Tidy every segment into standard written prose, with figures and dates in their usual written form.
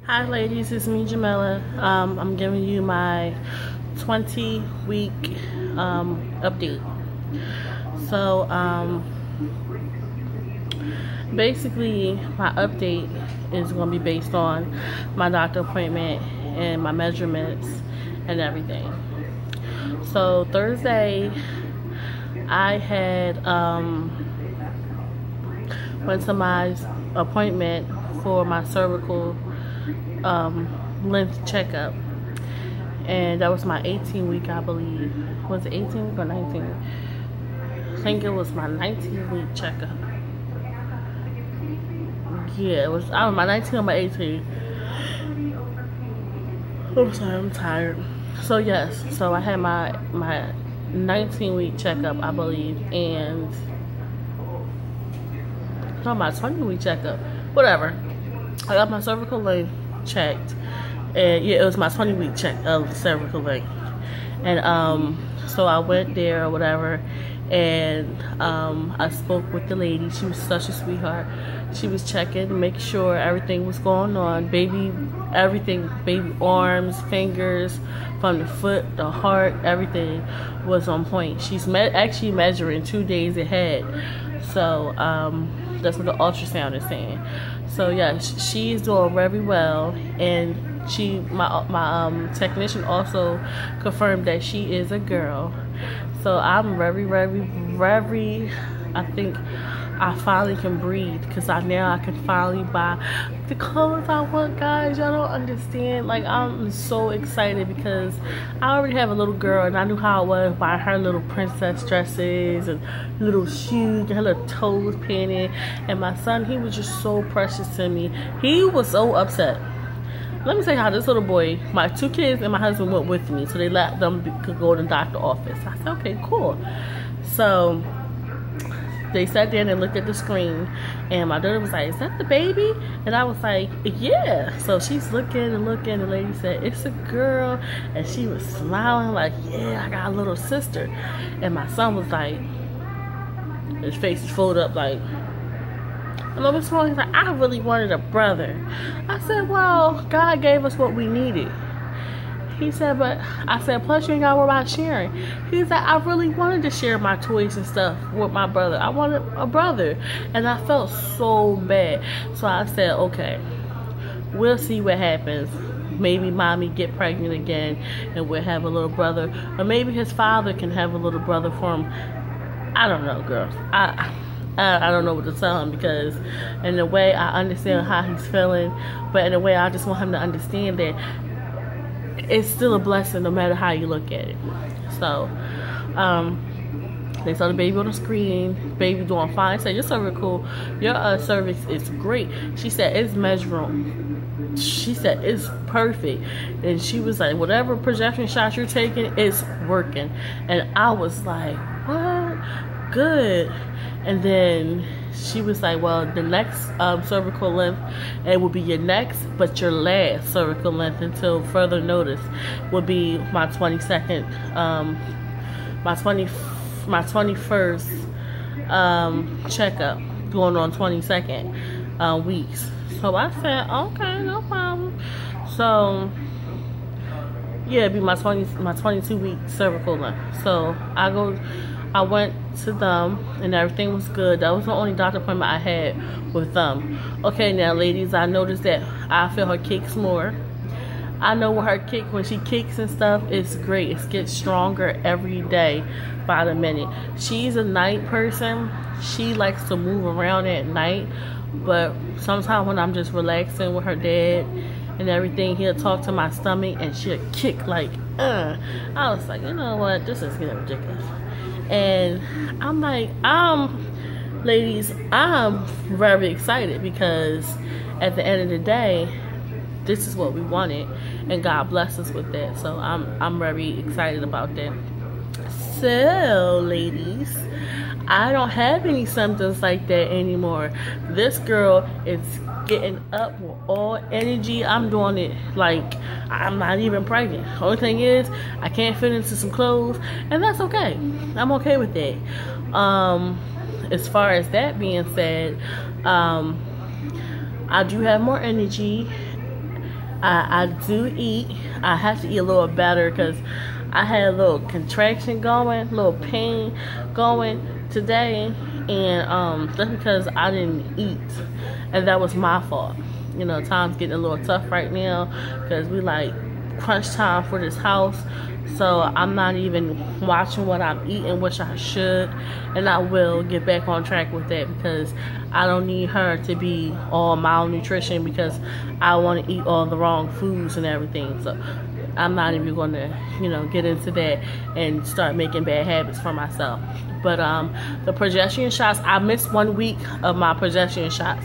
Hi ladies, it's me Jamela. I'm giving you my 20-week update. So basically my update is going to be based on my doctor appointment and my measurements and everything. So Thursday I had went to my appointment for my cervical length checkup, and that was my 18 week, I believe. Was it 18 week or 19 week? I think it was my 19 week checkup. Yeah, it was. I was my 19 or my 18. I'm sorry, I'm tired. So yes, so I had my 19 week checkup, I believe, and no, my 20 week checkup. Whatever. I got my cervical length checked, and yeah, it was my 20 week check of cervical length. And so I went there or whatever, and I spoke with the lady. She was such a sweetheart. She was checking to make sure everything was going on, everything, baby arms, fingers, from the foot, the heart, everything was on point. She's actually measuring 2 days ahead, so that's what the ultrasound is saying. So yeah, she's doing very well, and my technician also confirmed that she is a girl. So I'm very, I think I finally can breathe, because now I can finally buy the clothes I want, guys. Y'all don't understand. Like, I'm so excited because I already have a little girl, and I knew how it was buying her little princess dresses and little shoes, and her little toes painted. And my son, he was just so precious to me. He was so upset. Let me say how this little boy, my 2 kids and my husband went with me, so they let them could go to the doctor's office. I said, okay, cool. So they sat there and they looked at the screen, and my daughter was like, is that the baby? And I was like, yeah. So she's looking and looking, and the lady said, it's a girl. And she was smiling like, yeah, I got a little sister. And my son was like, his face is folded up like, and what's wrong? He's like, I really wanted a brother. I said, well, God gave us what we needed. He said, but I said, plus you ain't gotta worry about sharing. He said, I really wanted to share my toys and stuff with my brother. I wanted a brother. And I felt so bad. So I said, okay, we'll see what happens. Maybe mommy get pregnant again and we'll have a little brother. Or maybe his father can have a little brother for him. I don't know, girls. I don't know what to tell him, because in a way I understand how he's feeling, but in a way I just want him to understand that it's still a blessing no matter how you look at it. So they saw the baby on the screen, baby doing fine. Said, your cervical, your cervix is great. She said, it's measurable. She said, it's perfect. And she was like, whatever projection shots you're taking, it's working. And I was like, what? Good. And then she was like, well, the next cervical length, it will be your next, but your last cervical length until further notice will be my 22nd, my 21st checkup, going on 22nd weeks. So I said, okay, no problem. So yeah, it'd be my 22 week cervical length. So I went to them and everything was good. That was the only doctor appointment I had with them. Okay, now ladies, I noticed that I feel her kicks more. I know when she kicks and stuff, it's great. It gets stronger every day by the minute. She's a night person. She likes to move around at night, but sometimes when I'm just relaxing with her dad and everything, he'll talk to my stomach and she'll kick like, I was like, you know what, this is getting ridiculous. And I'm like, ladies, I'm very excited, because at the end of the day, this is what we wanted, and God blessed us with that. So I'm very excited about that. So ladies, I don't have any symptoms like that anymore. This girl is getting up with all energy. I'm doing it like I'm not even pregnant. Only thing is, I can't fit into some clothes, and that's okay. I'm okay with that. As far as that being said, I do have more energy. I do eat. I have to eat a little better because I had a little contraction going, a little pain going today, and that's because I didn't eat, and that was my fault. You know, time's getting a little tough right now because we like crunch time for this house. So I'm not even watching what I'm eating, which I should, and I will get back on track with that because I don't need her to be all malnutrition because I want to eat all the wrong foods and everything. So I'm not even going to, you know, get into that and start making bad habits for myself. But the progesterone shots, I missed 1 week of my progesterone shots.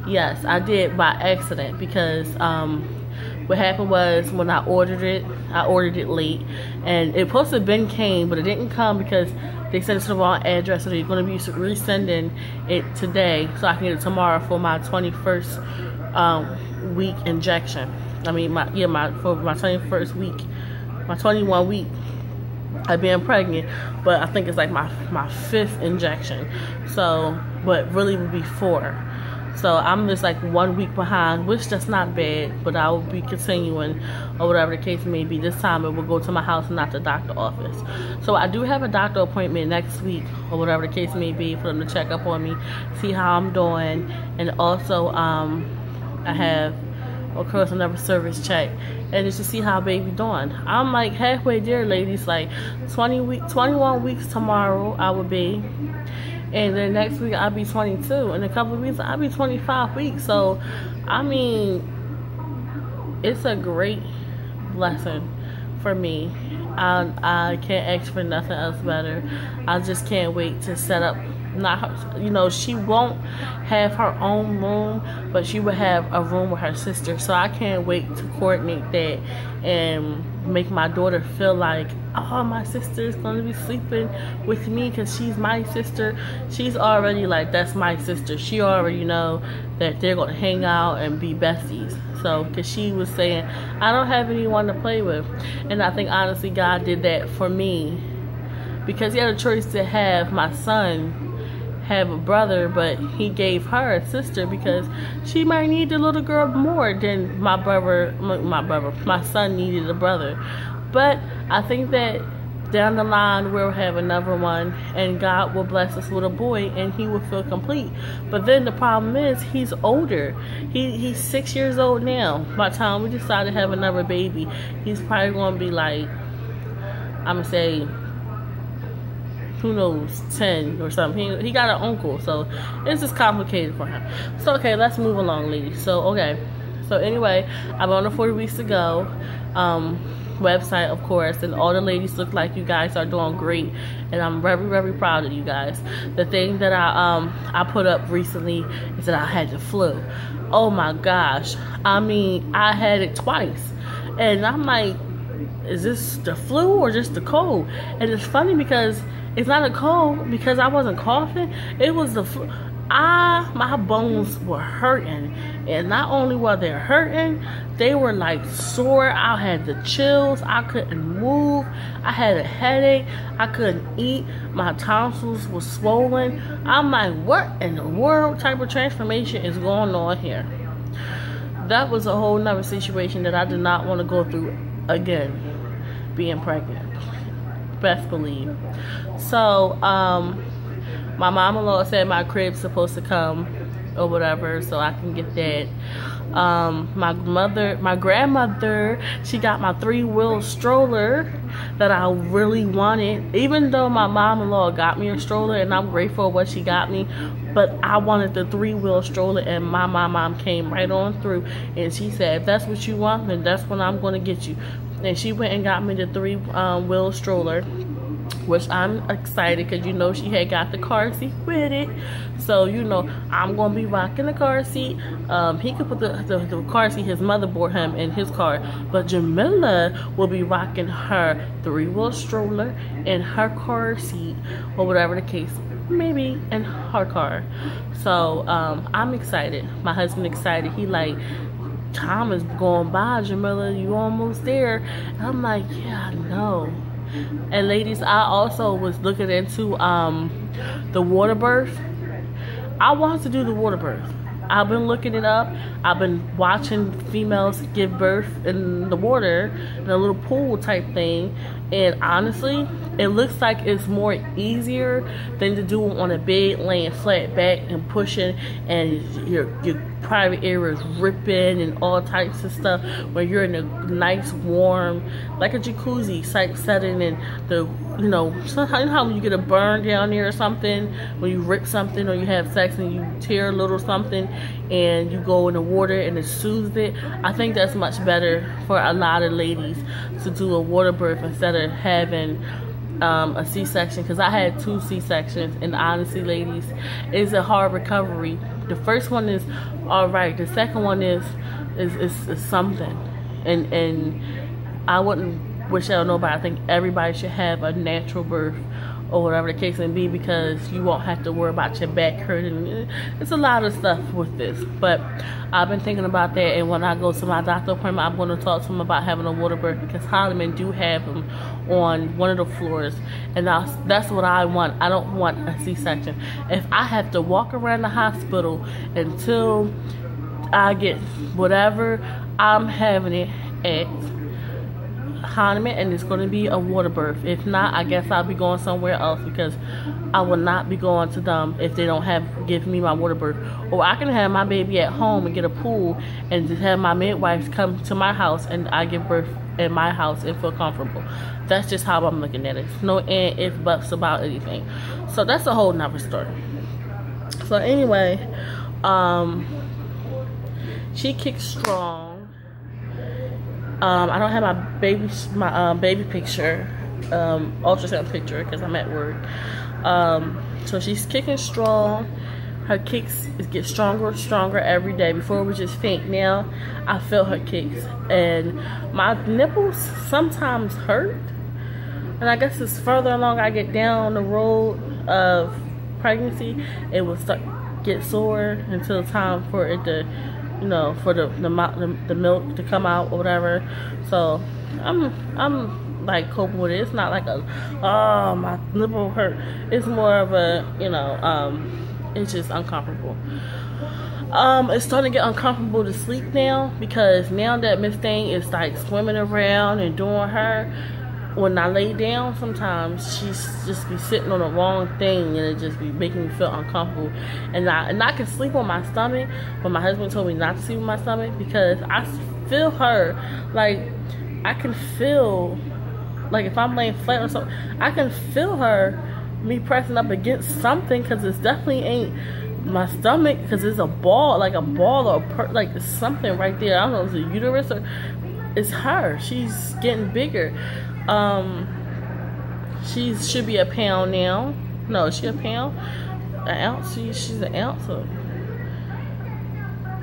Yes, I did by accident because what happened was when I ordered it late, and it supposed to have been came, but it didn't come because they sent it to the wrong address, so they're going to be resending it today so I can get it tomorrow for my 21st week injection. I mean, for my 21st week, my 21 week of being pregnant, but I think it's like my 5th injection. So, but really would be 4. So I'm just like 1 week behind, which that's not bad, but I will be continuing or whatever the case may be. This time it will go to my house and not the doctor office. So I do have a doctor appointment next week or whatever the case may be for them to check up on me, see how I'm doing, and also I have, of course, another service check, and just to see how baby doing. I'm like halfway there, ladies. Like 21 weeks tomorrow I will be. And then next week I'll be 22. In a couple of weeks I'll be 25 weeks. So, I mean, it's a great blessing for me. I can't ask for nothing else better. I just can't wait to set up. Not her, you know, she won't have her own room, but she will have a room with her sister. So I can't wait to coordinate that and make my daughter feel like, oh, my sister is going to be sleeping with me because she's my sister. She's already like, that's my sister. She already know that they're going to hang out and be besties. So, because she was saying, I don't have anyone to play with. And I think, honestly, God did that for me because he had a choice to have my son have a brother, but he gave her a sister because she might need the little girl more than my son needed a brother. But I think that down the line we'll have another one, and God will bless us with a boy, and he will feel complete. But then the problem is he's older. He's 6 years old now. By the time we decide to have another baby, he's probably going to be like, I'm gonna say, who knows, 10 or something. He got an uncle, so it's just complicated for him. So, okay, let's move along, ladies. So, okay. So, anyway, I'm on the 40 weeks to go website, of course, and all the ladies look like you guys are doing great, and I'm very, very proud of you guys. The thing that I put up recently is that I had the flu. Oh, my gosh. I mean, I had it twice, and I'm like, is this the flu or just the cold? And it's funny because it's not a cold because I wasn't coughing. It was the flu. My bones were hurting, and not only were they hurting, they were like sore. I had the chills. I couldn't move. I had a headache. I couldn't eat. My tonsils were swollen. I'm like, what in the world type of transformation is going on here? That was a whole nother situation that I did not want to go through again, being pregnant. Best believe. So, my mom-in-law said my crib's supposed to come or whatever, so I can get that. My grandmother, she got my 3-wheel stroller that I really wanted. Even though my mom-in-law got me a stroller, and I'm grateful for what she got me, but I wanted the 3-wheel stroller, and my mom came right on through, and she said, if that's what you want, then that's what I'm going to get you. And she went and got me the 3-wheel stroller, which I'm excited because, you know, she had got the car seat with it. So, you know, I'm going to be rocking the car seat. He could put the car seat, his mother bought him in his car. But Jamila will be rocking her 3-wheel stroller and her car seat, or whatever the case, maybe in her car. So, I'm excited. My husband excited. He like, time is going by, Jamila, you almost there. And I'm like, yeah, I know. And ladies, I also was looking into the water birth. I want to do the water birth. I've been looking it up. I've been watching females give birth in the water, in a little pool type thing. And honestly, it looks like it's more easier than to do it on a bed, laying flat back and pushing, and your private area is ripping and all types of stuff. When you're in a nice warm, like a jacuzzi type setting, and the, you know, somehow, you know how when you get a burn down there or something, when you rip something or you have sex and you tear a little something and you go in the water and it soothes it. I think that's much better for a lot of ladies to do a water birth instead of having a C-section, because I had 2 C-sections, and honestly, ladies, it's a hard recovery. The first one is all right. The second one is something, and I wouldn't wish that on nobody. I think everybody should have a natural birth, or whatever the case may be, because you won't have to worry about your back hurting. It's a lot of stuff with this, but I've been thinking about that, and when I go to my doctor appointment, I'm going to talk to him about having a water birth, because Holloman do have them on one of the floors, and that's what I want. I don't want a C-section. If I have to walk around the hospital until I get whatever, I'm having it at Holloman, and it's going to be a water birth. If not, I guess I'll be going somewhere else, because I will not be going to them if they don't give me my water birth. Or I can have my baby at home and get a pool and just have my midwives come to my house and I give birth in my house and feel comfortable. That's just how I'm looking at it. No ifs, buts about anything. So that's a whole nother story. So anyway, she kicks strong. I don't have my baby picture, ultrasound picture, because I'm at work. So she's kicking strong. Her kicks get stronger and stronger every day. Before it was just faint. Now I feel her kicks, and my nipples sometimes hurt. And I guess as further along I get down the road of pregnancy, it will get sore until time for it to, you know, for the milk to come out or whatever. So I'm like coping with it. It's not like oh, my nipple hurt. It's more of a, you know, it's just uncomfortable. It's starting to get uncomfortable to sleep now, because now that Miss Thing is like swimming around and doing her, when I lay down, sometimes she's just be sitting on the wrong thing, and it just be making me feel uncomfortable. And I can sleep on my stomach, but my husband told me not to sleep on my stomach, because I feel her, like I can feel, like if I'm laying flat or something, I can feel her, me pressing up against something, because it definitely ain't my stomach, because it's a ball, like a ball or like it's something right there. I don't know if it's a uterus or it's her. She's getting bigger. She should be a pound now. No, is she a pound? An ounce? She's an ounce of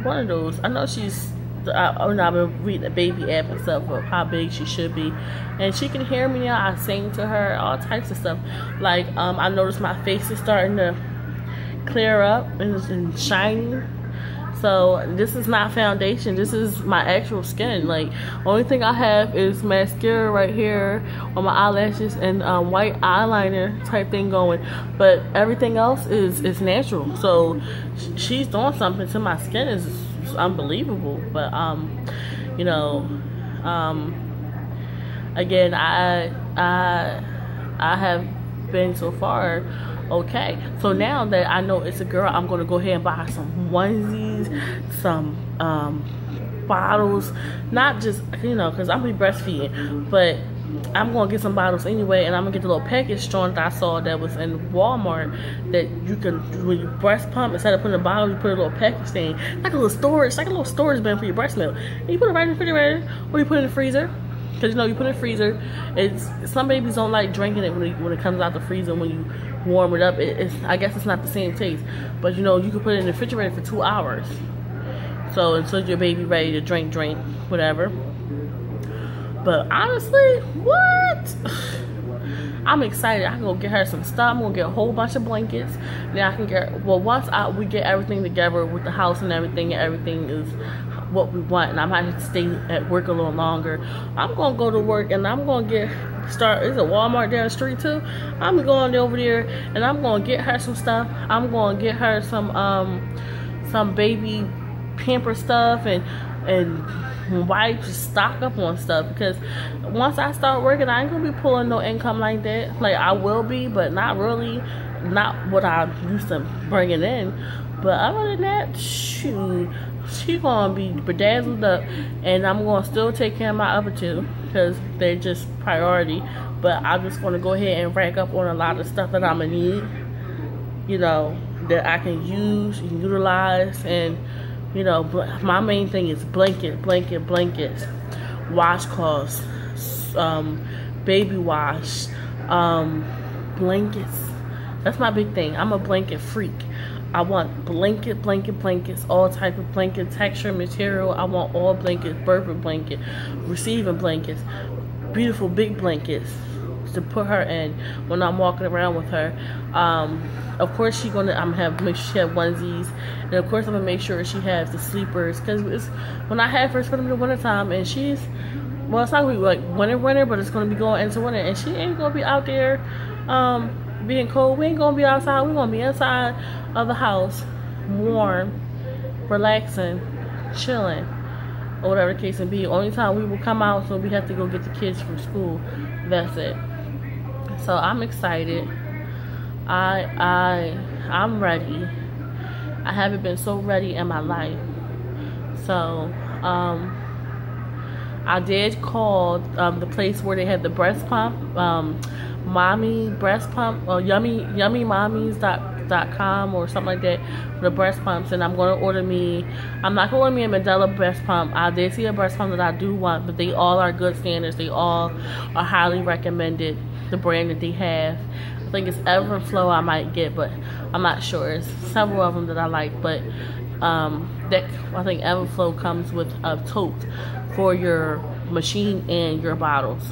one of those. I know she's, I've been reading the baby app and stuff of how big she should be, and she can hear me now. I sing to her, all types of stuff. Like I noticed my face is starting to clear up and shiny. So this is not foundation, this is my actual skin. Like, only thing I have is mascara right here on my eyelashes and white eyeliner type thing going, but everything else is natural. So she's doing something to my skin. Is unbelievable. But you know, again, I have been so far okay. So now that I know it's a girl, I'm gonna go ahead and buy her some onesies, some bottles, not just, you know, because I'm gonna be breastfeeding, but I'm gonna get some bottles anyway, and I'm gonna get the little package strong that I saw that was in Walmart, that you can, when you breast pump, instead of putting a bottle, you put a little package thing, like a little storage bin for your breast milk, and you put it right in the refrigerator, or you put it in the freezer. Because, you know, you put it in the freezer, some babies don't like drinking it when it comes out the freezer. When you warm it up, I guess it's not the same taste. But, you know, you can put it in the refrigerator for 2 hours. So until your baby ready to drink, whatever. But honestly, what? I'm excited. I can go get her some stuff. I'm gonna get a whole bunch of blankets. Then I can get, well, once we get everything together with the house and everything is what we want, and I might have to stay at work a little longer, I'm gonna go to work and I'm gonna there's a Walmart down the street too. I'm going over there and I'm gonna get her some stuff. I'm gonna get her some some baby pamper stuff and wipes, just stock up on stuff, because once I start working, I ain't gonna be pulling no income like that. Like, I will be, but not really, not what I used to bringing in. But other than that, shoot, she gonna be bedazzled up, and I'm gonna still take care of my other two because they're just priority. But I'm just gonna go ahead and rack up on a lot of stuff that I'm gonna need, you know, that I can use and utilize. And you know, my main thing is blankets, washcloths, baby wash, blankets. That's my big thing. I'm a blanket freak. I want blankets, all type of blanket, texture, material. I want all blankets, birthing blanket, receiving blankets, beautiful big blankets to put her in when I'm walking around with her. Of course, I'm gonna have make sure she have onesies, and of course I'm gonna make sure she has the sleepers, because when I had first put them in the wintertime, and she's, well, it's not gonna be like winter, but it's gonna be going into winter, and she ain't gonna be out there being cold. We ain't gonna be outside. We're gonna be inside of the house, warm, relaxing, chilling, or whatever the case may be. Only time we will come out, so we have to go get the kids from school. That's it. So I'm excited. I'm ready. I haven't been so ready in my life. So I did call the place where they had the breast pump, mommy breast pump, or yummymommies.com or something like that, for the breast pumps. And I'm not gonna order me a Medela breast pump. I did see a breast pump that I do want, but they all are good standards. They all are highly recommended, the brand that they have. I think it's Everflow I might get, but I'm not sure. There's several of them that I like, but I think Everflow comes with a tote for your machine and your bottles.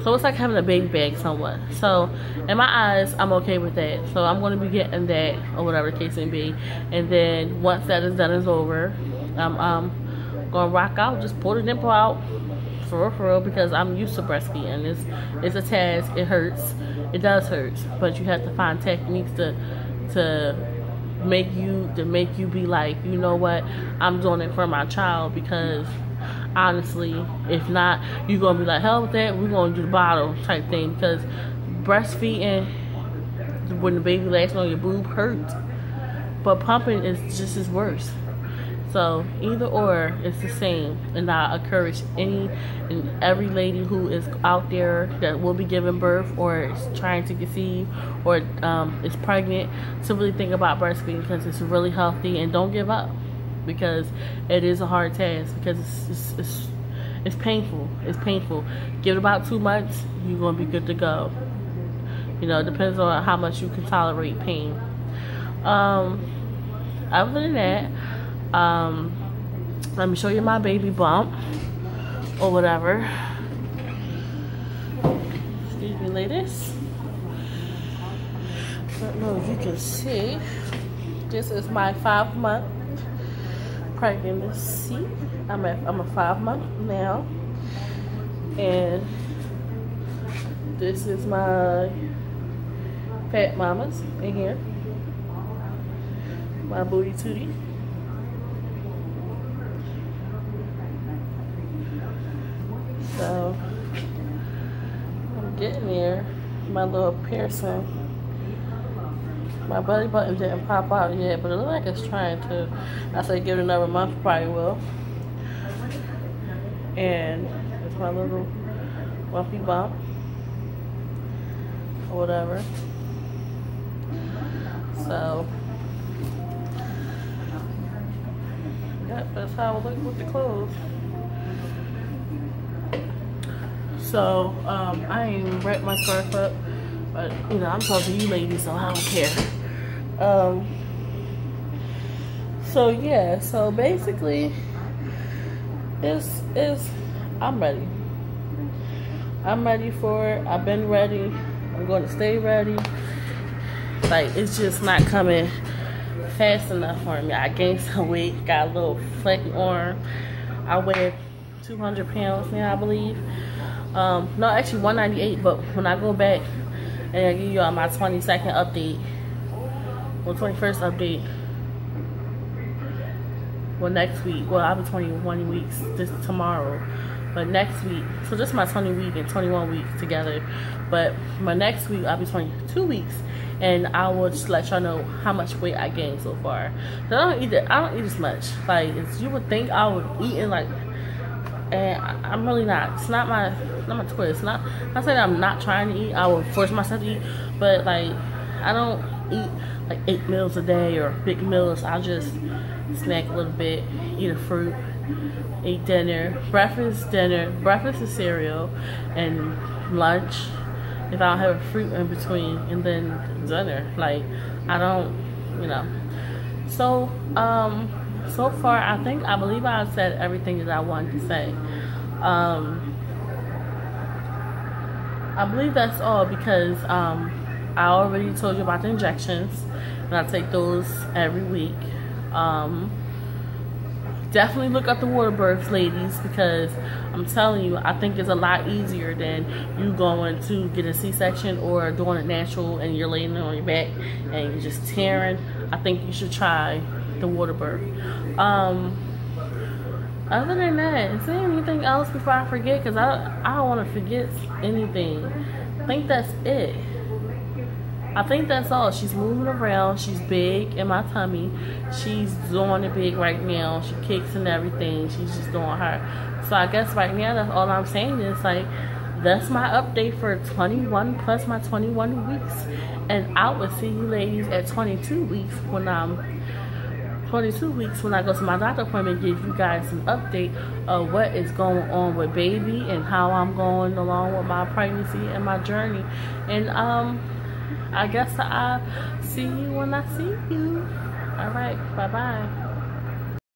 So it's like having a baby bag somewhat. So in my eyes, I'm okay with that. So I'm going to be getting that, or whatever the case may be. And then once that is done, is over, I'm going to rock out, just pull the nipple out for real, because I'm used to breastfeeding. It's a task. It hurts. It does hurt, but you have to find techniques to make you be like, you know what, I'm doing it for my child. Because honestly, if not, you're gonna be like, hell with that, we're gonna do the bottle type thing. Because breastfeeding, when the baby lays on your boob, hurts, but pumping is just as worse. So either or, it's the same. And I encourage any and every lady who is out there that will be giving birth, or is trying to conceive, or is pregnant, to really think about breastfeeding, because it's really healthy. And don't give up, because it is a hard task, because it's painful. It's painful. Give it about 2 months, you're gonna be good to go. You know, it depends on how much you can tolerate pain. Other than that, let me show you my baby bump, or whatever. Excuse me, ladies. I don't know if you can see. This is my 5-month pregnancy. I'm a 5 month now, and this is my fat mamas in here. My booty tootie. So I'm getting there. My little piercing, my belly button didn't pop out yet, but it looks like it's trying to. I say give it another month, probably will. And it's my little lumpy bump, or whatever. So yep, that's how I look with the clothes. So, I ain't even wrapped my scarf up, but, you know, I'm talking to you ladies, so I don't care. So, yeah, so basically, I'm ready. I'm ready for it. I've been ready. I'm going to stay ready. Like, it's just not coming fast enough for me. I gained some weight, got a little flaky arm. I weigh 200 pounds now, I believe. No, actually 198, but when I go back and I give you all my 22nd update, or 21st update, well, next week, well, I'll be 21 weeks this tomorrow, but next week, so just my 20 week and 21 weeks together, but my next week I'll be 22 weeks, and I will just let y'all know how much weight I gained so far. I don't eat as much. Like, as you would think I would eat in, like, and I'm really not. It's not my twist. Not saying I'm not trying to eat. I will force myself to eat, but like, I don't eat like 8 meals a day or big meals. I'll just snack a little bit, eat a fruit, eat dinner, breakfast is cereal, and lunch if I don't have a fruit in between, and then dinner. Like, I don't, you know. So so far I believe I said everything that I wanted to say. I believe that's all, because I already told you about the injections, and I take those every week. Definitely look up the water births, ladies, because I'm telling you, I think it's a lot easier than you going to get a C-section or doing it natural and you're laying on your back and you're just tearing. I think you should try the water birth. Other than that, is there anything else before I forget? Because I don't want to forget anything. I think that's it. I think that's all. She's moving around. She's big in my tummy. She's doing it big right now. She kicks and everything. She's just doing her. So I guess right now, that's all I'm saying is, like, that's my update for 21 plus my 21 weeks. And I will see you ladies at 22 weeks when I go to my doctor appointment, give you guys an update of what is going on with baby and how I'm going along with my pregnancy and my journey. And I guess I'll see you when I see you. All right, bye-bye.